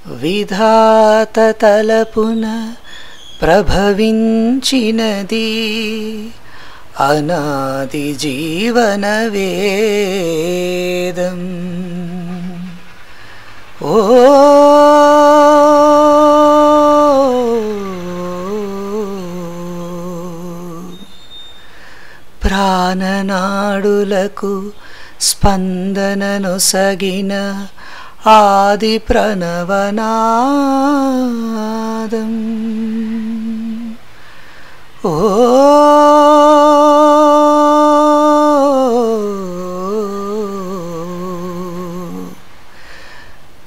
విధాత తలపున ప్రభవించినది అనాది జీవన వేదం. ఓ ప్రాణనాడులకు స్పందననొసగిన ఆది ప్రణవనాదం. ఓ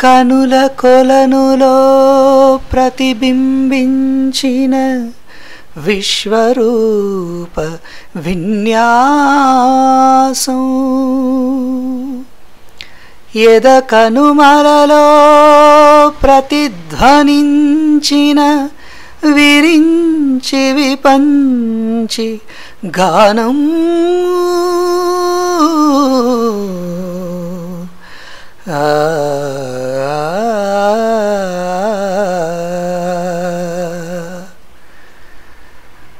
కనుల కొలనులో ప్రతిబింబించిన విశ్వరూప విన్యాసం. ఎద కనుమలలో ప్రతిధ్వనించిన విరించి విపంచి గానం.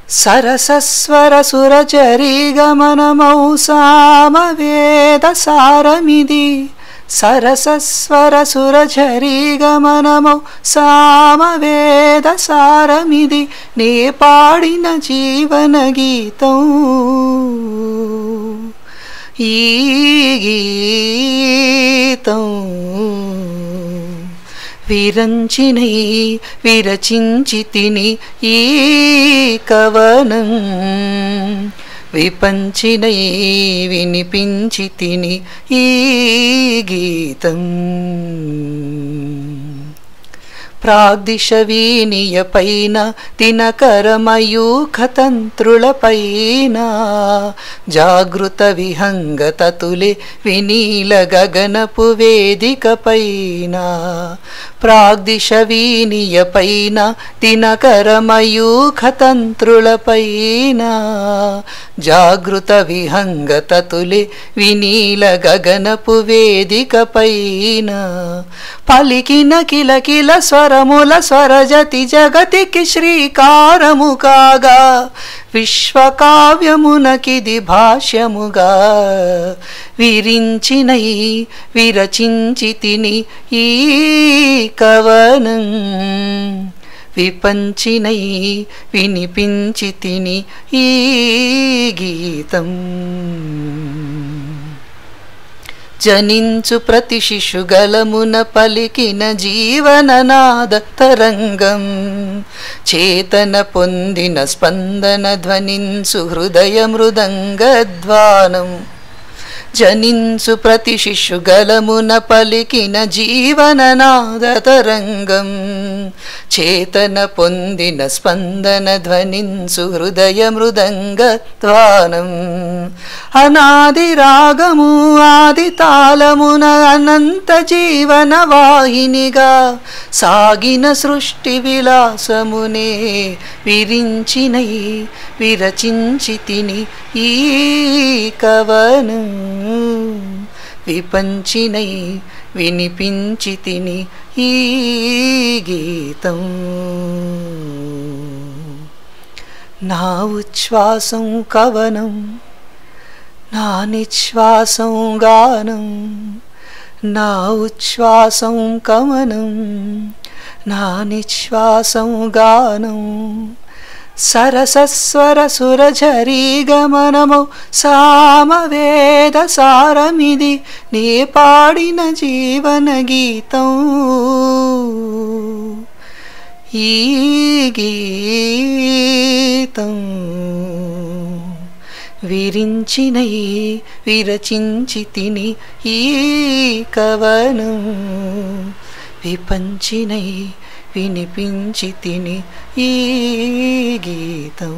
సరసస్వర సురచరీ గమనమౌ సామవేద సారమిది. సరసస్వర సురచరీ గమనమౌ సామవేద సారమిది. నే పాడిన జీవన గీతం. ఈ గీతం విరంచినై విరచించి తిని ఈ కవనం. విపంచినై వినిపించి తిని ఈ గీతం. ప్రాగ్దిశ వీనియపైన దినకరమయూఖతంత్రులపైన జాగృత విహంగతతులే వినీల గగనపు వేదికపైన. ప్రాగ్దిశ వీనియపైన దినకరమయూఖతంత్రులపైన జాగృత విహంగతతులే వినీల గగనపు వేదికపైన. పలికిన కిలకిల స్వరముల స్వరజతి జగతికి శ్రీకారము కాగా విశ్వకావ్యమునకిది భాష్యముగా. విరించినై విరచించి తిని ఈ కవనం. విపంచినై వినిపించి తిని ఈ గీతం. జనించు ప్రతి శిశుగలమున పలికిన జీవననాద తరంగం. చేతన పొందిన స్పందన ధ్వనించు హృదయ మృదంగధ్వానం. జనించు ప్రతి శిశుగలమున పలికిన జీవననాద తరంగం. చేతన పొందిన స్పందన ధ్వనించు హృదయ మృదంగధ్వానం. అనాది రాగము ఆది తాళమున అనంత జీవన వాహినిగా సాగిన సృష్టి విలాసమునే విరించినై విరచించి తిని ఈ కవనం. విపంచినై వినిపించి తిని ఈ గీతం. నా ఉచ్ఛ్వాసం కవనం, నా నిశ్వాసం గానం. నా ఉచ్ఛ్వాసం కవనం, నా నిశ్వాసం గానం. సరసస్వర సురఝరీ గమనమౌ సామవేద సారమిది. నే పాడిన జీవన గీతం. ఈ గీతం విరించినై విరచించి తిని ఈ కవనం. విపంచినై వినిపించి తిని ఈ గీతం.